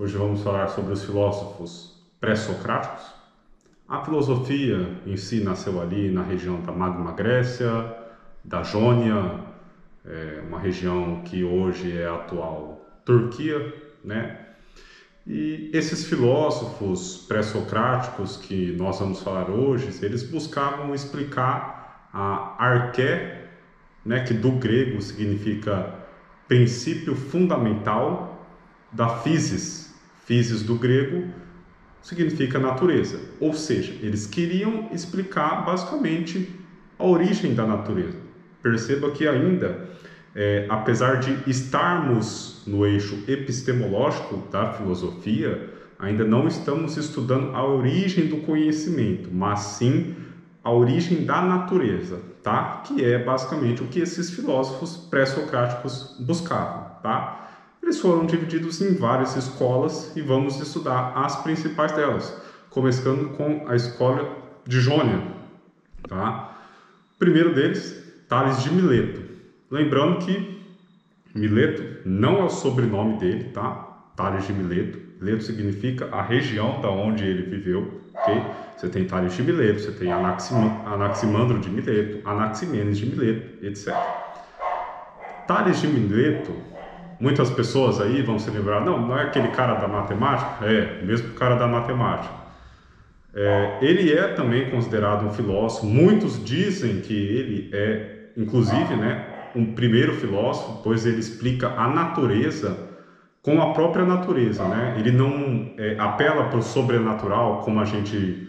Hoje vamos falar sobre os filósofos pré-socráticos. A filosofia em si nasceu ali na região da Magna Grécia, da Jônia, uma região que hoje é a atual Turquia, né? E esses filósofos pré-socráticos que nós vamos falar hoje, eles buscavam explicar a arqué, né, que do grego significa princípio fundamental, da physis. Physis do grego significa natureza, ou seja, eles queriam explicar basicamente a origem da natureza. Perceba que ainda, apesar de estarmos no eixo epistemológico da filosofia, ainda não estamos estudando a origem do conhecimento, mas sim a origem da natureza, tá? Que é basicamente o que esses filósofos pré-socráticos buscavam, tá? Eles foram divididos em várias escolas e vamos estudar as principais delas, começando com a escola de Jônia, tá? O primeiro deles, Tales de Mileto. Lembrando que Mileto não é o sobrenome dele, tá? Tales de Mileto. Mileto significa a região da onde ele viveu, ok? Você tem Tales de Mileto, você tem Anaximandro de Mileto, Anaximenes de Mileto, etc. Tales de Mileto, muitas pessoas aí vão se lembrar, não é aquele cara da matemática? É, mesmo cara da matemática. Ele é também considerado um filósofo, muitos dizem que ele é, inclusive, né, um primeiro filósofo, pois ele explica a natureza com a própria natureza, né? Ele não apela para o sobrenatural, como a gente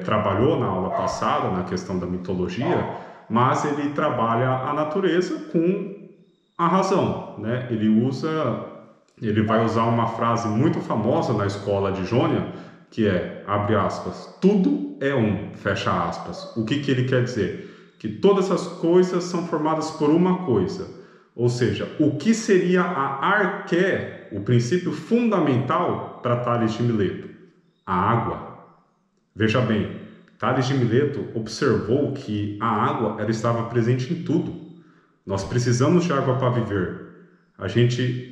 trabalhou na aula passada, na questão da mitologia, mas ele trabalha a natureza com a razão, né? Ele vai usar uma frase muito famosa na escola de Jônia, que é, abre aspas, tudo é um, fecha aspas. O que ele quer dizer? Que todas as coisas são formadas por uma coisa. Ou seja, o que seria a arqué, o princípio fundamental para Tales de Mileto? A água. Veja bem, Tales de Mileto observou que a água ela estava presente em tudo. Nós precisamos de água para viver. A gente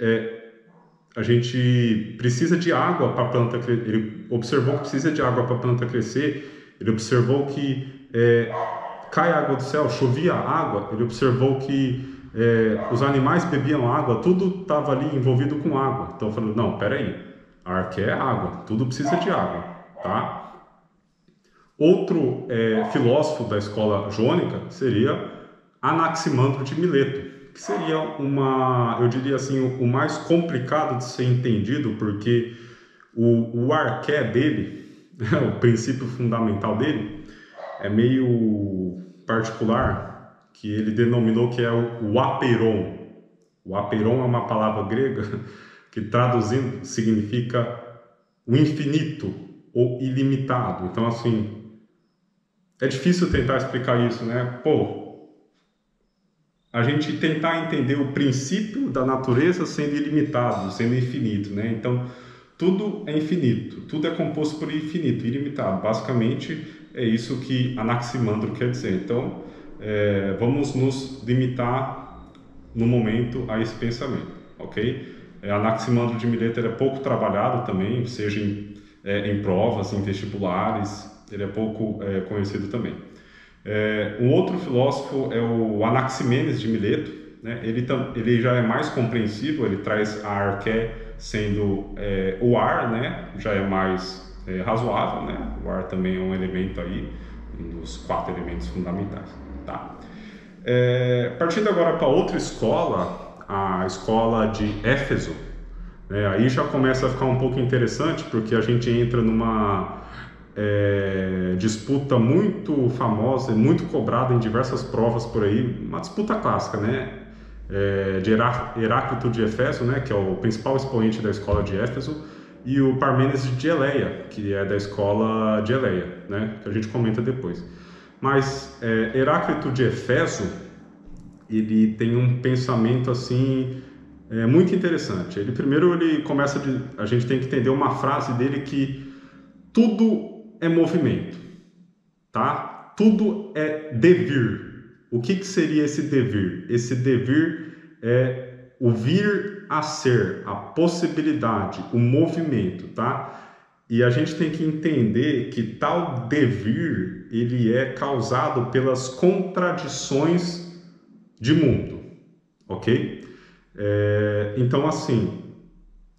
precisa de água para a planta crescer. Ele observou que precisa de água para a planta crescer. Ele observou que cai água do céu, chovia água. Ele observou que os animais bebiam água. Tudo estava ali envolvido com água. Então, falando, não, peraí. A arqué é água. Tudo precisa de água, tá? Outro filósofo da escola jônica seria Anaximandro de Mileto, que seria eu diria assim, o mais complicado de ser entendido, porque o arqué dele, o princípio fundamental dele, é meio particular, que ele denominou que é o apeiron. O apeiron é uma palavra grega que traduzindo significa o infinito ou ilimitado. Então, assim, é difícil tentar explicar isso, né? A gente tentar entender o princípio da natureza sendo ilimitado, sendo infinito, né? Então, tudo é infinito, tudo é composto por infinito, ilimitado. Basicamente, é isso que Anaximandro quer dizer. Então, vamos nos limitar, no momento, a esse pensamento, ok? Anaximandro de Mileto é pouco trabalhado também, seja em provas, em vestibulares, ele é pouco conhecido também. Um outro filósofo é o Anaximenes de Mileto, né? Ele já é mais compreensível, ele traz a arqué sendo o ar, né? Já é mais razoável, né? O ar também é um elemento aí, um dos 4 elementos fundamentais, tá? Partindo agora para outra escola, a escola de Éfeso, né? Aí já começa a ficar um pouco interessante, porque a gente entra numa disputa muito famosa e muito cobrada em diversas provas por aí, uma disputa clássica, né? De Heráclito de Éfeso, né? Que é o principal expoente da escola de Éfeso, e o Parmênides de Eleia, que é da escola de Eleia, né? Que a gente comenta depois. Mas Heráclito de Éfeso, ele tem um pensamento assim muito interessante. Ele começa a gente tem que entender uma frase dele que tudo é movimento, tá? Tudo é devir. O que seria esse devir? Esse devir é o vir a ser, a possibilidade, o movimento, tá? E a gente tem que entender que tal devir, ele é causado pelas contradições de mundo, ok? Então, assim,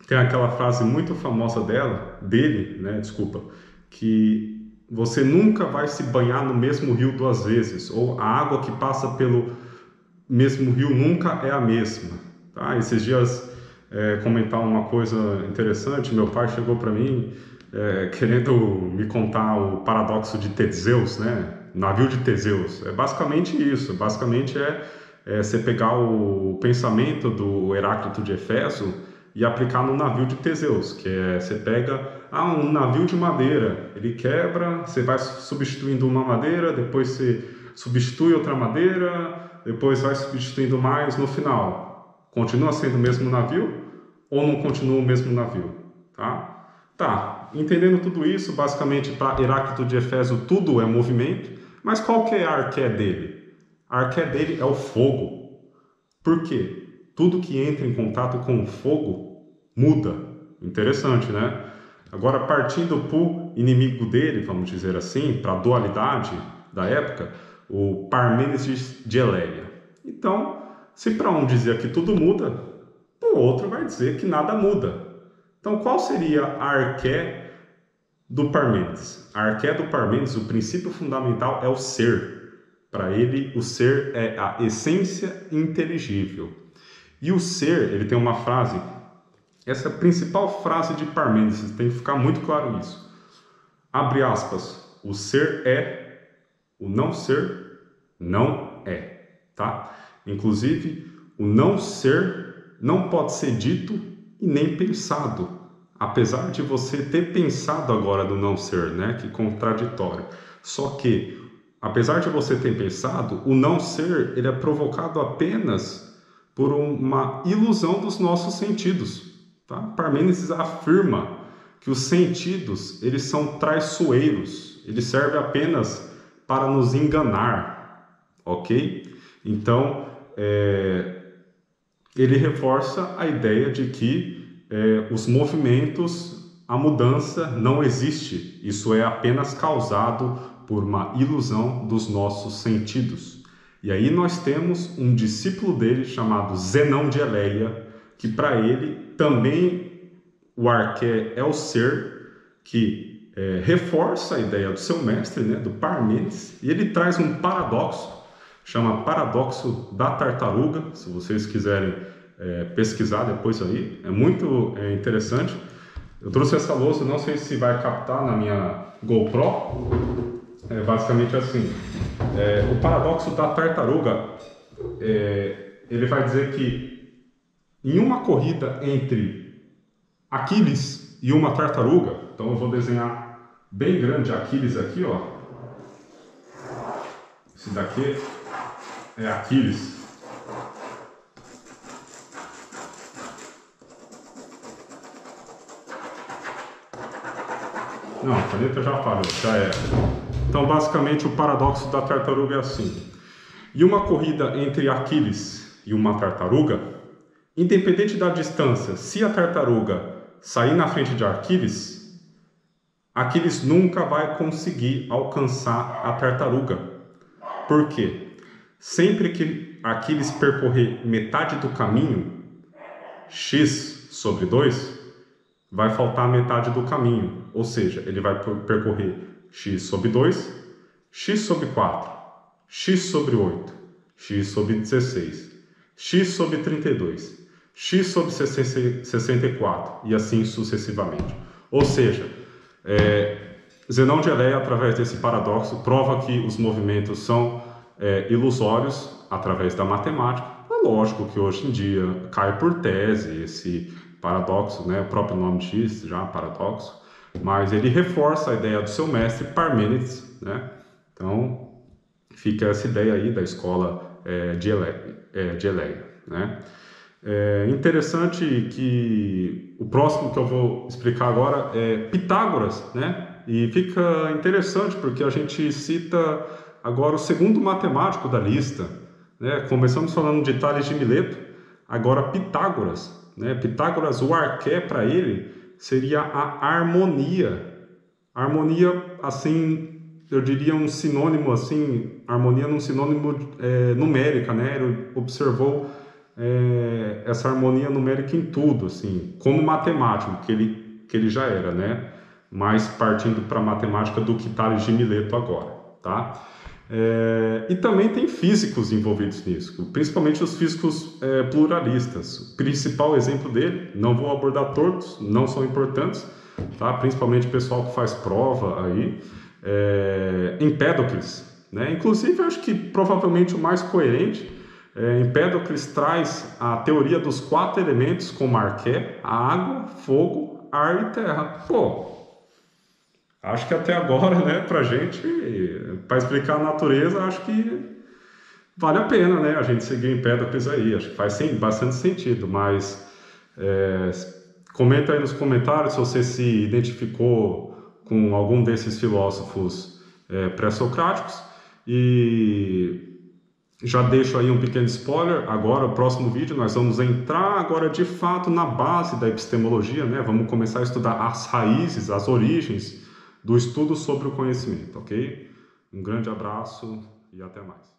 tem aquela frase muito famosa dele, né, desculpa, que você nunca vai se banhar no mesmo rio duas vezes, ou a água que passa pelo mesmo rio nunca é a mesma, tá? Esses dias, comentar uma coisa interessante, meu pai chegou para mim querendo me contar o paradoxo de Teseus, né? Navio de Teseus. É basicamente isso, basicamente você pegar o pensamento do Heráclito de Éfeso e aplicar no navio de Teseus, que você pega um navio de madeira, ele quebra, você vai substituindo uma madeira, depois você substitui outra madeira, depois vai substituindo mais, no final continua sendo o mesmo navio ou não continua o mesmo navio, tá? Entendendo tudo isso, basicamente para Heráclito de Éfeso tudo é movimento, mas qual que é a arqué dele? A arqué dele é o fogo. Por quê? Tudo que entra em contato com o fogo muda. Interessante, né? Agora, partindo para o inimigo dele, vamos dizer assim, para a dualidade da época, o Parmênides de Eleia. Então, se para um dizia que tudo muda, o outro vai dizer que nada muda. Então, qual seria a arqué do Parmênides? A arqué do Parmênides, o princípio fundamental é o ser. Para ele, o ser é a essência inteligível. E o ser, ele tem uma frase, essa é a principal frase de Parmênides, tem que ficar muito claro isso. Abre aspas, o ser é, o não ser não é, tá? Inclusive, o não ser não pode ser dito e nem pensado, apesar de você ter pensado agora do não ser, né? Que contraditório. Só que, apesar de você ter pensado, o não ser, ele é provocado apenas por uma ilusão dos nossos sentidos, tá? Parmênides afirma que os sentidos, eles são traiçoeiros, eles servem apenas para nos enganar, ok? Então, ele reforça a ideia de que os movimentos, a mudança não existe, isso é apenas causado por uma ilusão dos nossos sentidos. E aí nós temos um discípulo dele chamado Zenão de Eleia, que para ele também o arqué é o ser, que reforça a ideia do seu mestre, né, do Parmênides, e ele traz um paradoxo, chama Paradoxo da Tartaruga, se vocês quiserem pesquisar depois aí, é muito interessante. Eu trouxe essa louça, não sei se vai captar na minha GoPro. É basicamente assim, o paradoxo da tartaruga, ele vai dizer que em uma corrida entre Aquiles e uma tartaruga, então eu vou desenhar bem grande Aquiles aqui, ó. Esse daqui é Aquiles. Não, a caneta já falhou, já era. Então, basicamente, o paradoxo da tartaruga é assim. Em uma corrida entre Aquiles e uma tartaruga, independente da distância, se a tartaruga sair na frente de Aquiles, Aquiles nunca vai conseguir alcançar a tartaruga. Por quê? Sempre que Aquiles percorrer metade do caminho, x sobre 2, vai faltar metade do caminho. Ou seja, ele vai percorrer x sobre 2, x sobre 4, x sobre 8, x sobre 16, x sobre 32, x sobre 64 e assim sucessivamente. Ou seja, Zenão de Eleia, através desse paradoxo, prova que os movimentos são ilusórios através da matemática. É lógico que hoje em dia cai por tese esse paradoxo, né? O próprio nome diz já, paradoxo, mas ele reforça a ideia do seu mestre Parmênides, né? Então fica essa ideia aí da escola de Eleia, né? É interessante que o próximo que eu vou explicar agora é Pitágoras, né? E fica interessante porque a gente cita agora o segundo matemático da lista, né? Começamos falando de Tales de Mileto, agora Pitágoras. né? Pitágoras, o arqué para ele seria a harmonia. A harmonia, assim, eu diria um sinônimo, assim, harmonia num sinônimo numérica, né? Ele observou essa harmonia numérica em tudo, assim, como matemático, que ele já era, né? Mais partindo para a matemática do que Tales de Mileto agora, tá? E também tem físicos envolvidos nisso, principalmente os físicos pluralistas. O principal exemplo dele, não vou abordar todos, não são importantes, tá? Principalmente o pessoal que faz prova aí, Empédocles, né? Inclusive, eu acho que provavelmente o mais coerente, Empédocles traz a teoria dos 4 elementos como arqué, a água, fogo, ar e terra. Pô, acho que até agora, né, pra gente, para explicar a natureza, acho que vale a pena, né, a gente seguir Empédocles aí. Acho que faz bastante sentido, mas comenta aí nos comentários se você se identificou com algum desses filósofos pré-socráticos. E já deixo aí um pequeno spoiler, agora, o próximo vídeo, nós vamos entrar agora de fato na base da epistemologia, né? Vamos começar a estudar as raízes, as origens do estudo sobre o conhecimento, ok? Um grande abraço e até mais.